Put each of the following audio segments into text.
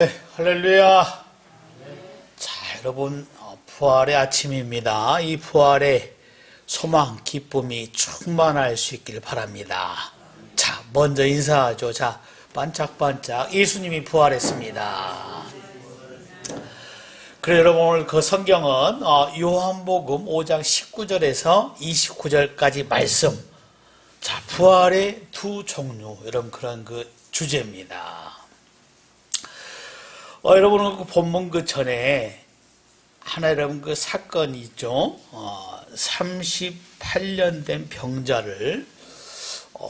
네, 할렐루야. 자, 여러분, 부활의 아침입니다. 이 부활의 소망, 기쁨이 충만할 수 있길 바랍니다. 자, 먼저 인사하죠. 자, 반짝반짝 예수님이 부활했습니다. 그래, 여러분, 오늘 그 성경은 요한복음 5장 19절에서 29절까지 말씀. 자, 부활의 두 종류, 여러분, 그런 그 주제입니다. 여러분은 그 본문 그 전에 하나 여러분 그 사건이 있죠. 38년 된 병자를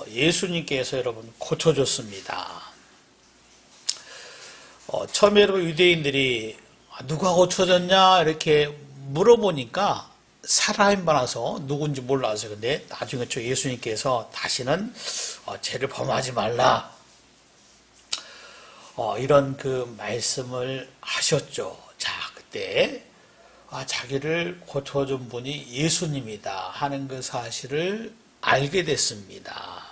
예수님께서 여러분 고쳐줬습니다. 처음에 여러분 유대인들이 누가 고쳐줬냐 이렇게 물어보니까 사람이 많아서 누군지 몰라서 근데 나중에 예수님께서 다시는 죄를 범하지 말라. 이런 그 말씀을 하셨죠. 자, 그때 자기를 고쳐준 분이 예수님이다 하는 그 사실을 알게 됐습니다.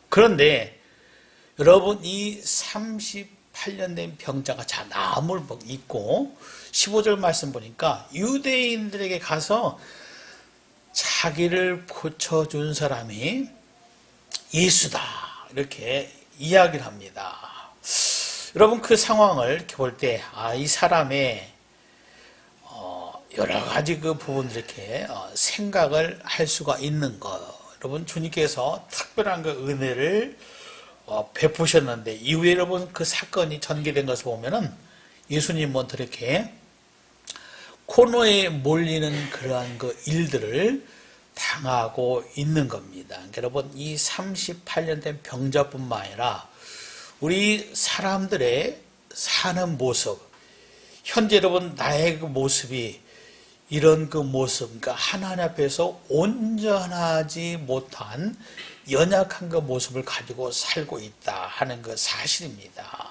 그런데 여러분 이 38년 된 병자가 자 나무를 입고 15절 말씀 보니까 유대인들에게 가서 자기를 고쳐준 사람이 예수다 이렇게 이야기를 합니다. 여러분 그 상황을 이렇게 볼 때 이 사람의 여러 가지 그 부분들 이렇게 생각을 할 수가 있는 거. 여러분 주님께서 특별한 그 은혜를 베푸셨는데 이후에 여러분 그 사건이 전개된 것을 보면은 예수님은 이렇게 코너에 몰리는 그러한 그 일들을 당하고 있는 겁니다. 그러니까 여러분 이 38년 된 병자뿐만 아니라 우리 사람들의 사는 모습, 현재 여러분 나의 그 모습이 이런 그 모습, 그러니까 하나님 앞에서 온전하지 못한 연약한 그 모습을 가지고 살고 있다 하는 그 사실입니다.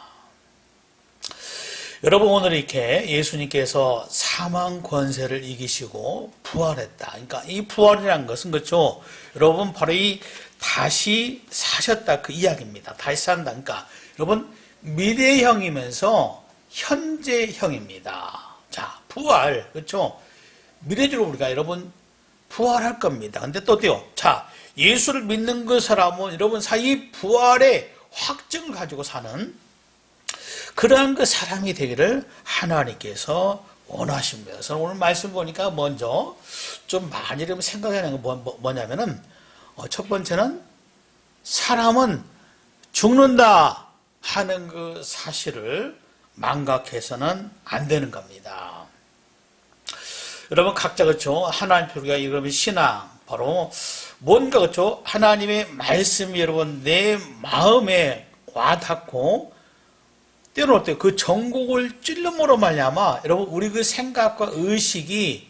여러분 오늘 이렇게 예수님께서 사망 권세를 이기시고 부활했다. 그러니까 이 부활이라는 것은 그렇죠. 여러분 바로 이 다시 사셨다 그 이야기입니다. 다시 산다. 그러니까 여러분 미래형이면서 현재형입니다. 자, 부활 그렇죠? 미래적으로 우리가 여러분 부활할 겁니다. 근데 또 어때요? 자, 예수를 믿는 그 사람은 여러분 사이 부활의 확증을 가지고 사는 그러한 그 사람이 되기를 하나님께서 원하십니다. 그래서 오늘 말씀 보니까 먼저 좀 많이 생각하는 게 뭐냐면은 첫 번째는 사람은 죽는다 하는 그 사실을 망각해서는 안 되는 겁니다. 여러분 각자 그렇죠. 하나님 우리가 여러분 신앙 바로 뭔가 그렇죠. 하나님의 말씀이 여러분 내 마음에 와닿고 때로는 어때요? 그 정곡을 찔름으로 말미암아 여러분 우리 그 생각과 의식이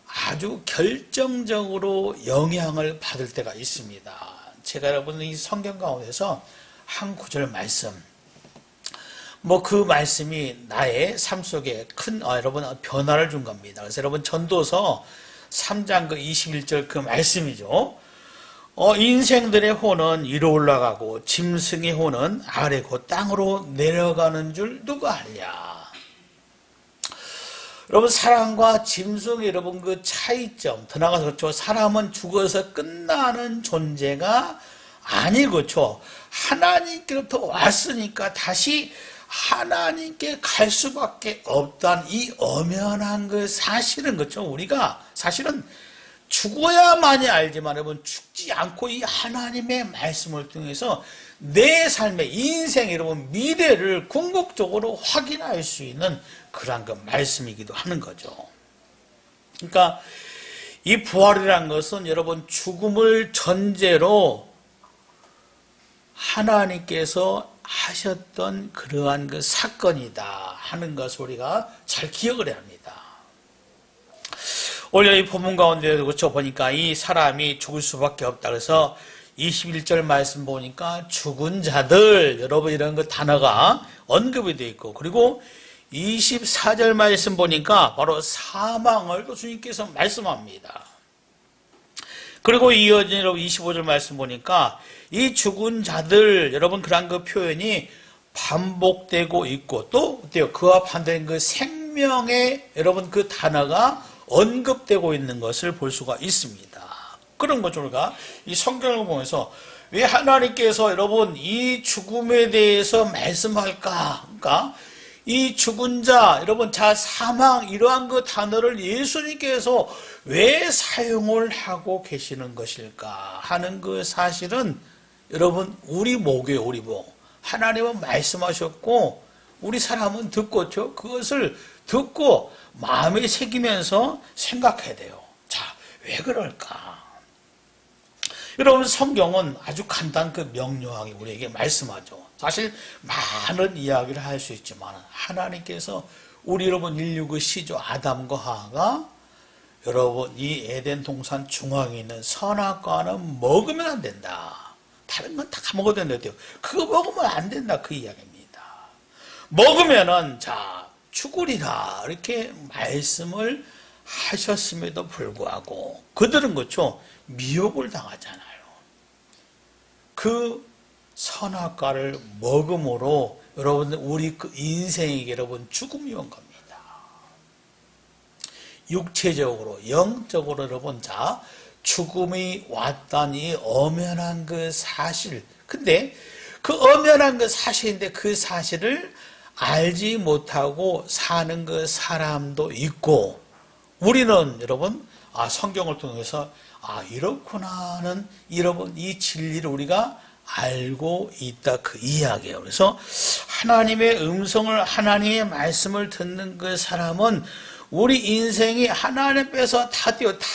아주 결정적으로 영향을 받을 때가 있습니다. 제가 여러분 이 성경 가운데서 한 구절 말씀, 그 말씀이 나의 삶 속에 큰 여러분 변화를 준 겁니다. 그래서 여러분 전도서 3장 그 21절 그 말씀이죠. 인생들의 혼은 위로 올라가고 짐승의 혼은 아래 곧 땅으로 내려가는 줄 누가 알랴. 여러분 사람과 짐승의 여러분 그 차이점 더 나가서 그렇죠. 사람은 죽어서 끝나는 존재가 아니고 그렇죠. 하나님께로부터 왔으니까 다시 하나님께 갈 수밖에 없다는 이 엄연한 그 사실은 그렇죠. 우리가 사실은 죽어야만이 알지만 여러분 죽지 않고 이 하나님의 말씀을 통해서 내 삶의 인생 여러분 미래를 궁극적으로 확인할 수 있는 그러한 그 말씀이기도 하는 거죠. 그러니까 이 부활이라는 것은 여러분 죽음을 전제로 하나님께서 하셨던 그러한 그 사건이다 하는 것을 우리가 잘 기억을 해야 합니다. 오늘 이 본문 가운데 그렇죠 보니까 이 사람이 죽을 수밖에 없다. 그래서 21절 말씀 보니까 죽은 자들 여러분 이런 그 단어가 언급이 되어 있고 그리고 24절 말씀 보니까 바로 사망을 또 주님께서 말씀합니다. 그리고 이어진 25절 말씀 보니까 이 죽은 자들 여러분 그런 그 표현이 반복되고 있고 또 어때요? 그와 반대인 그 생명의 여러분 그 단어가 언급되고 있는 것을 볼 수가 있습니다. 그런 거죠. 우리가 이 성경을 보면서 왜 하나님께서 여러분 이 죽음에 대해서 말씀할까? 그러니까 이 죽은 자, 여러분 자 사망 이러한 그 단어를 예수님께서 왜 사용을 하고 계시는 것일까 하는 그 사실은 여러분 우리 목이에요. 우리 목. 하나님은 말씀하셨고 우리 사람은 듣고죠. 그것을 듣고 마음에 새기면서 생각해야 돼요. 자, 왜 그럴까? 여러분 성경은 아주 간단 그 명료하게 우리에게 말씀하죠. 사실 많은 이야기를 할 수 있지만 하나님께서 우리 여러분 인류 그 시조 아담과 하와가 여러분 이 에덴 동산 중앙에 있는 선악과는 먹으면 안 된다. 다른 건 다 먹어도 된대요. 그거 먹으면 안 된다 그 이야기입니다. 먹으면은 자 죽으리라 이렇게 말씀을 하셨음에도 불구하고 그들은 그렇죠 미혹을 당하잖아요. 그 선악과를 먹음으로 여러분 우리 그 인생에게 여러분 죽음이 온 겁니다. 육체적으로 영적으로 여러분 자 죽음이 왔다니 엄연한 그 사실. 근데 그 엄연한 그 사실인데 그 사실을 알지 못하고 사는 그 사람도 있고 우리는 여러분 성경을 통해서 이렇구나는 여러분 이 진리를 우리가 알고 있다 그 이야기예요. 그래서 하나님의 음성을 하나님의 말씀을 듣는 그 사람은 우리 인생이 하나님께서 다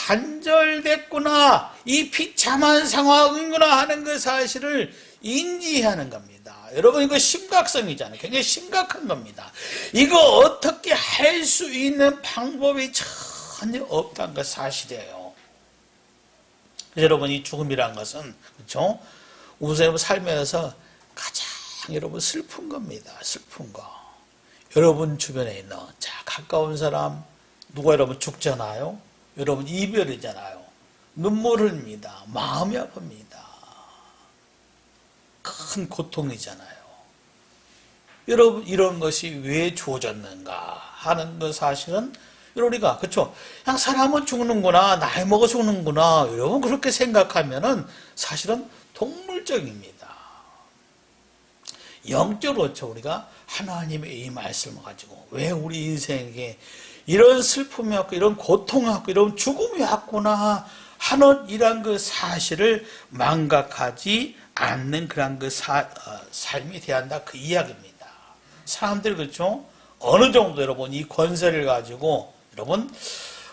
단절됐구나 이 비참한 상황이구나 하는 그 사실을 인지하는 겁니다. 여러분 이거 심각성이잖아요. 굉장히 심각한 겁니다. 이거 어떻게 할 수 있는 방법이 전혀 없다는 그 사실이에요. 여러분 이 죽음이란 것은 그렇죠? 우선 삶에서 가장 여러분 슬픈 겁니다. 슬픈 거. 여러분 주변에 있는 가까운 사람 누가 여러분 죽잖아요. 여러분 이별이잖아요. 눈물 흘립니다. 마음이 아픕니다. 큰 고통이잖아요. 여러분 이런 것이 왜 주어졌는가 하는 그 사실은 우리가 그렇죠. 그냥 사람은 죽는구나 나이 먹어 죽는구나 여러분 그렇게 생각하면은 사실은 동물적입니다. 영적으로 그렇죠. 우리가 하나님의 이 말씀을 가지고 왜 우리 인생에게 이런 슬픔이 왔고 이런 고통이 왔고 이런 죽음이 왔구나 하는 이런 그 사실을 망각하지 않는 그런 그 삶이 돼야 한다 그 이야기입니다. 사람들이 그렇죠. 어느 정도 여러분 이 권세를 가지고 여러분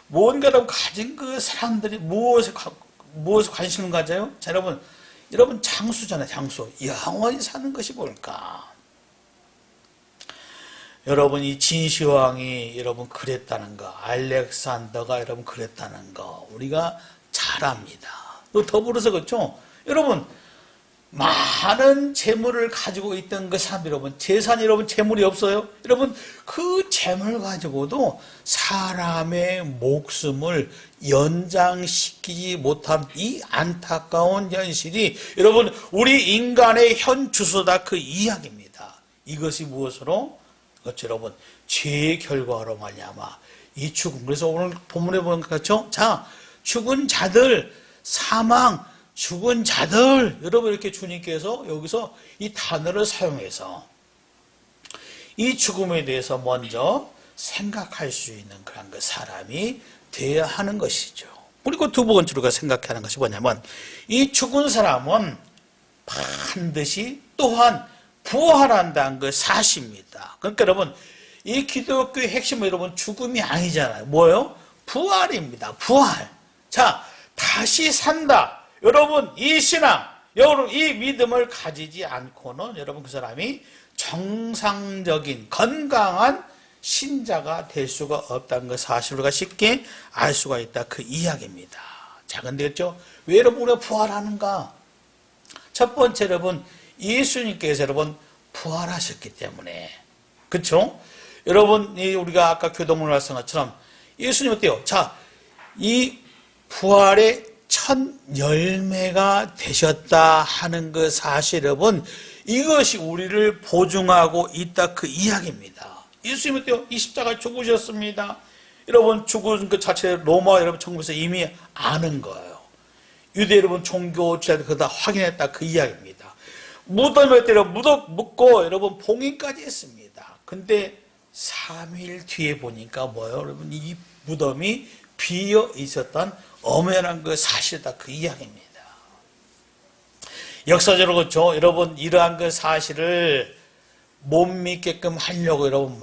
뭔가 여러분 가진 그 사람들이 무엇에 관심을 가져요? 자 여러분 장수잖아요. 장수. 영원히 사는 것이 뭘까? 여러분 이 진시황이 여러분 그랬다는 거, 알렉산더가 여러분 그랬다는 거 우리가 잘 압니다. 또 더불어서 그렇죠. 여러분 많은 재물을 가지고 있던 그 사람 여러분 재산이 여러분 재물이 없어요. 여러분 그 재물 가지고도 사람의 목숨을 연장시키지 못한 이 안타까운 현실이 여러분 우리 인간의 현 주소다 그 이야기입니다. 이것이 무엇으로? 그렇죠 여러분 죄의 결과로 말미암아 이 죽음. 그래서 오늘 본문에 보는 것 같죠? 자 죽은 자들 사망 죽은 자들 여러분 이렇게 주님께서 여기서 이 단어를 사용해서 이 죽음에 대해서 먼저 생각할 수 있는 그런 그 사람이 되어야 하는 것이죠. 그리고 두 번째로 우리가 생각해야 하는 것이 뭐냐면 이 죽은 사람은 반드시 또한 부활한다는 그 사실입니다. 그러니까 여러분 이 기독교의 핵심은 여러분 죽음이 아니잖아요. 뭐예요? 부활입니다. 부활. 자 다시 산다. 여러분 이 신앙, 여러분 이 믿음을 가지지 않고는 여러분 그 사람이 정상적인 건강한 신자가 될 수가 없다는 것 사실을 우리가 쉽게 알 수가 있다 그 이야기입니다. 자 근데 그렇죠? 왜 여러분 우리가 부활하는가? 첫 번째 여러분 예수님께서 여러분 부활하셨기 때문에 그렇죠? 여러분 우리가 아까 교동문을 말씀한 것처럼 예수님 어때요? 자 이 부활의 첫 열매가 되셨다 하는 그 사실 여러분 이것이 우리를 보증하고 있다 그 이야기입니다. 예수님은 이 십자가에 죽으셨습니다. 여러분 죽은 그 자체 로마 여러분 정부에서 이미 아는 거예요. 유대 여러분 종교 지도자들 그거 다 확인했다 그 이야기입니다. 무덤에 때려 묻고 여러분 봉인까지 했습니다. 근데 3일 뒤에 보니까 뭐예요? 여러분 이 무덤이 비어 있었던 엄연한 그 사실이다 그 이야기입니다. 역사적으로 그렇죠. 여러분 이러한 그 사실을 못 믿게끔 하려고 여러분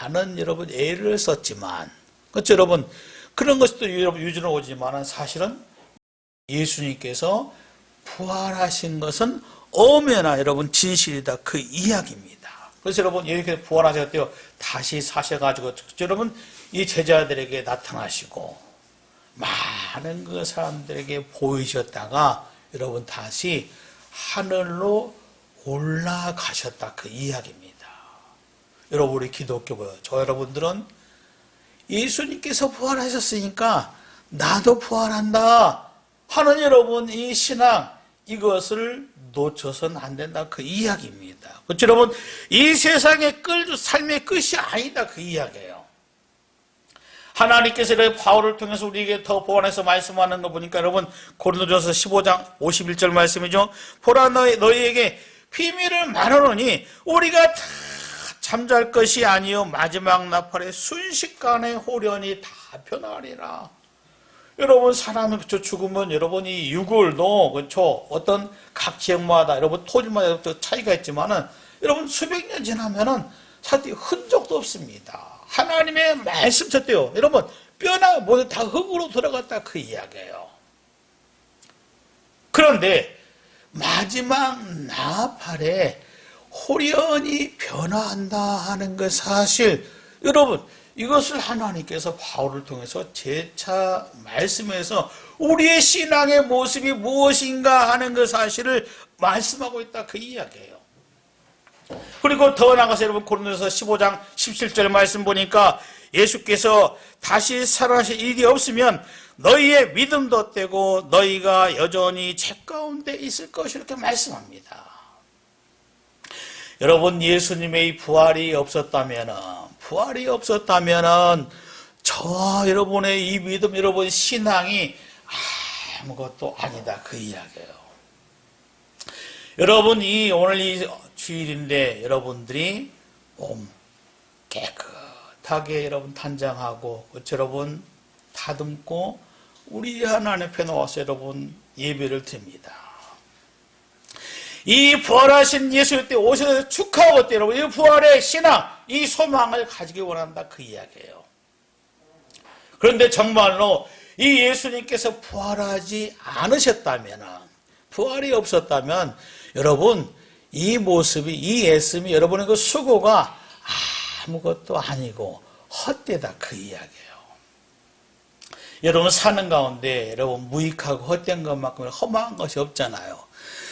많은 여러분 애를 썼지만 그렇죠 여러분 그런 것도 유전으로 오지만 사실은 예수님께서 부활하신 것은 엄연한 여러분 진실이다 그 이야기입니다. 그래서 여러분 이렇게 부활하셨대요. 다시 사셔가지고 여러분 이 제자들에게 나타나시고 많은 그 사람들에게 보이셨다가 여러분 다시 하늘로 올라가셨다 그 이야기입니다. 여러분 우리 기독교고요. 저 여러분들은 예수님께서 부활하셨으니까 나도 부활한다 하는 여러분 이 신앙 이것을 놓쳐서는 안 된다 그 이야기입니다. 그렇죠 여러분 이 세상의 삶의 끝이 아니다 그 이야기예요. 하나님께서 바울을 통해서 우리에게 더 보완해서 말씀하는 거 보니까 여러분 고린도전서 15장 51절 말씀이죠. 보라 너희에게 비밀을 말하노니 우리가 다 잠잘 것이 아니요 마지막 나팔에 순식간에 호련히 다 변하리라. 여러분 사람이 그쵸 죽으면 여러분이 육을도 그쵸 어떤 각 지역마다 여러분 토지마다 차이가 있지만은 여러분 수백 년 지나면은 사실 흔적도 없습니다. 하나님의 말씀 쳤대요. 여러분 뼈나 모두 다 흙으로 들어갔다 그 이야기예요. 그런데 마지막 나팔에 호련히 변화한다 하는 그 사실 여러분 이것을 하나님께서 바울을 통해서 재차 말씀해서 우리의 신앙의 모습이 무엇인가 하는 그 사실을 말씀하고 있다 그 이야기예요. 그리고 더 나가서 여러분 고린도서 15장 17절 말씀 보니까 예수께서 다시 살아나실 일이 없으면 너희의 믿음도 떼고 너희가 여전히 죄 가운데 있을 것이 이렇게 말씀합니다. 여러분 예수님의 부활이 없었다면은 저와 여러분의 이 믿음 여러분 신앙이 아무것도 아니다 그 이야기예요. 여러분 오늘 이 주일인데 여러분들이 몸 깨끗하게 여러분 단장하고 여러분 다듬고 우리 하나님 앞에 나와서 여러분 예배를 드립니다. 이 부활하신 예수 때 오셔서 축하하고 때 여러분 이 부활의 신앙 이 소망을 가지기 원한다 그 이야기예요. 그런데 정말로 이 예수님께서 부활하지 않으셨다면 부활이 없었다면 여러분 이 모습이 이 애씀이 여러분의 그 수고가 아무것도 아니고 헛되다 그 이야기예요. 여러분 사는 가운데 여러분 무익하고 헛된 것만큼 험한 것이 없잖아요.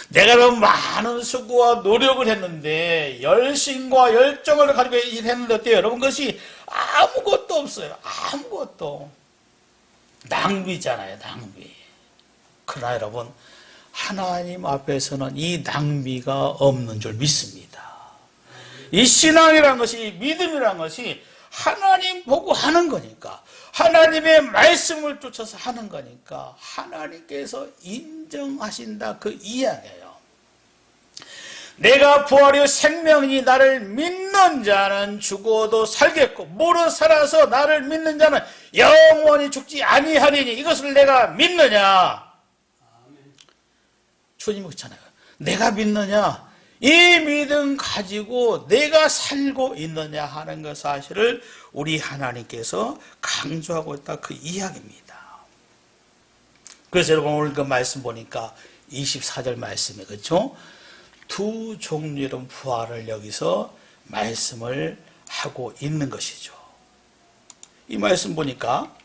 내가 너무 많은 수고와 노력을 했는데 열심과 열정을 가지고 일했는데 어때요? 여러분 그것이 아무것도 없어요. 아무것도 낭비잖아요. 낭비. 그러나 여러분 하나님 앞에서는 이 낭비가 없는 줄 믿습니다. 이 신앙이라는 것이 믿음이라는 것이 하나님 보고 하는 거니까 하나님의 말씀을 쫓아서 하는 거니까 하나님께서 인정하신다 그 이야기예요. 내가 부활이요 생명이니 나를 믿는 자는 죽어도 살겠고 무릇 살아서 나를 믿는 자는 영원히 죽지 아니하리니 이것을 내가 믿느냐. 주님이 그렇잖아요. 내가 믿느냐 이 믿음 가지고 내가 살고 있느냐 하는 그 사실을 우리 하나님께서 강조하고 있다 그 이야기입니다. 그래서 여러분 오늘 그 말씀 보니까 24절 말씀에 그렇죠? 두 종류의 부활을 여기서 말씀을 하고 있는 것이죠. 이 말씀 보니까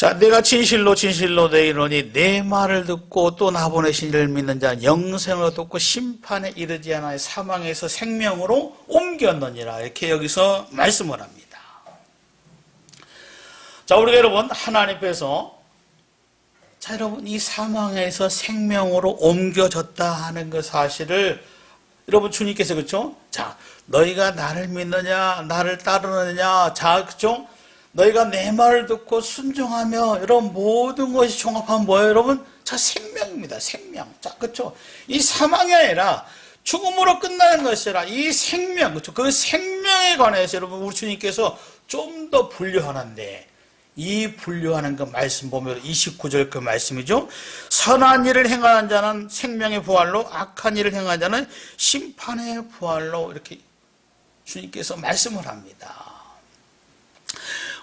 자, 내가 진실로 너희에게 이르노니 내 말을 듣고 또 나 보내신 이를 믿는 자는 영생을 얻고 심판에 이르지 않아 사망에서 생명으로 옮겼느니라 이렇게 여기서 말씀을 합니다. 자, 우리가 여러분 하나님 앞에서 자, 여러분 이 사망에서 생명으로 옮겨졌다 하는 그 사실을 여러분 주님께서 그렇죠? 자, 너희가 나를 믿느냐, 나를 따르느냐, 자, 그렇죠? 너희가 내 말을 듣고 순종하며 이런 모든 것이 종합하면 뭐예요, 여러분? 자, 생명입니다. 생명. 자, 그렇죠? 이 사망이 아니라 죽음으로 끝나는 것이 아니라 이 생명, 그렇죠? 그 생명에 관해서 여러분 우리 주님께서 좀 더 분류하는데 이 분류하는 그 말씀 보면 29절 그 말씀이죠. 선한 일을 행하는 자는 생명의 부활로, 악한 일을 행하는 자는 심판의 부활로 이렇게 주님께서 말씀을 합니다.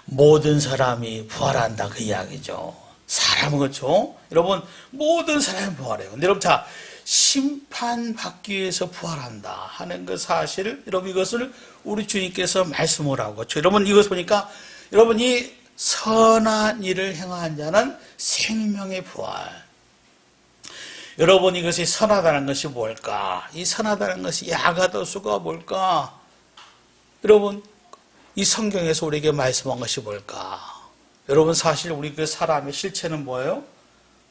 모든 사람이 부활한다 그 이야기죠. 사람은 그렇죠. 여러분 모든 사람이 부활해요. 근데 여러분 자, 심판받기 위해서 부활한다 하는 그 사실을 여러분 이것을 우리 주님께서 말씀을 하고 그렇죠. 여러분 이것 보니까 여러분 이 선한 일을 행한 자는 생명의 부활. 여러분 이것이 선하다는 것이 뭘까? 이 선하다는 것이 야가도수가 뭘까? 여러분 이 성경에서 우리에게 말씀한 것이 뭘까? 여러분 사실 우리 그 사람의 실체는 뭐예요?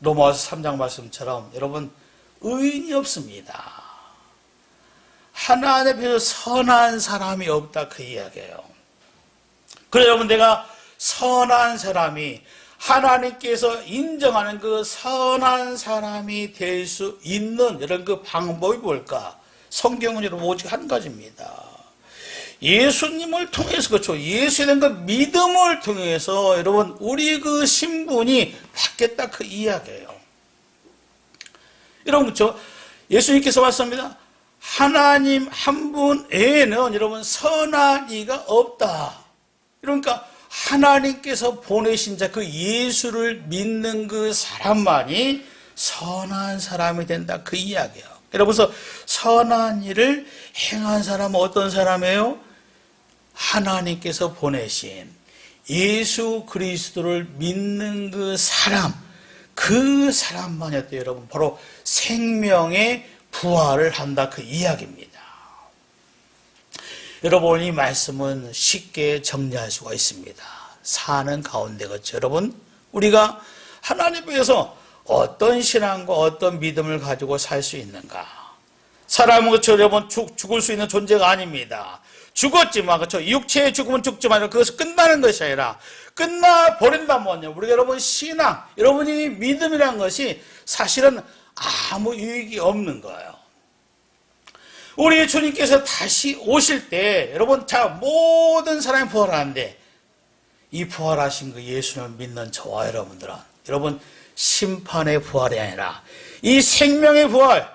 로마서 3장 말씀처럼 여러분 의인이 없습니다. 하나님 앞에서 선한 사람이 없다 그 이야기예요. 그래서 여러분 내가 선한 사람이 하나님께서 인정하는 그 선한 사람이 될 수 있는 이런 그 방법이 뭘까? 성경은 여러분 오직 한 가지입니다. 예수님을 통해서 그렇죠. 예수에 대한 그 믿음을 통해서 여러분 우리 그 신분이 바뀌었다 그 이야기예요. 여러분 그렇죠. 예수님께서 말씀합니다. 하나님 한 분 외에는 여러분 선한 이가 없다. 그러니까 하나님께서 보내신 자 그 예수를 믿는 그 사람만이 선한 사람이 된다 그 이야기예요. 여러분서 선한 일을 행한 사람은 어떤 사람이에요? 하나님께서 보내신 예수 그리스도를 믿는 그 사람만이었대요. 여러분 바로 생명의 부활을 한다 그 이야기입니다. 여러분 이 말씀은 쉽게 정리할 수가 있습니다. 사는 가운데 그렇죠. 여러분 우리가 하나님께서 어떤 신앙과 어떤 믿음을 가지고 살 수 있는가? 사람은 그렇죠. 여러분 죽을 수 있는 존재가 아닙니다. 죽었지만 그렇죠. 육체의 죽음은 죽지만 그것은 끝나는 것이 아니라 끝나 버린다면요. 우리가 여러분 신앙, 여러분이 믿음이라는 것이 사실은 아무 유익이 없는 거예요. 우리 주님께서 다시 오실 때 여러분 자 모든 사람이 부활하는데 이 부활하신 그 예수를 믿는 저와 여러분들은 여러분 심판의 부활이 아니라 이 생명의 부활,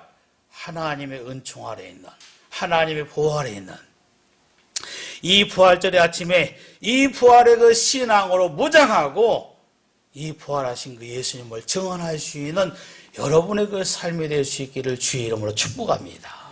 하나님의 은총 아래 있는 하나님의 보호 아래 있는 이 부활절의 아침에 이 부활의 그 신앙으로 무장하고 이 부활하신 그 예수님을 증언할 수 있는 여러분의 그 삶이 될 수 있기를 주의 이름으로 축복합니다.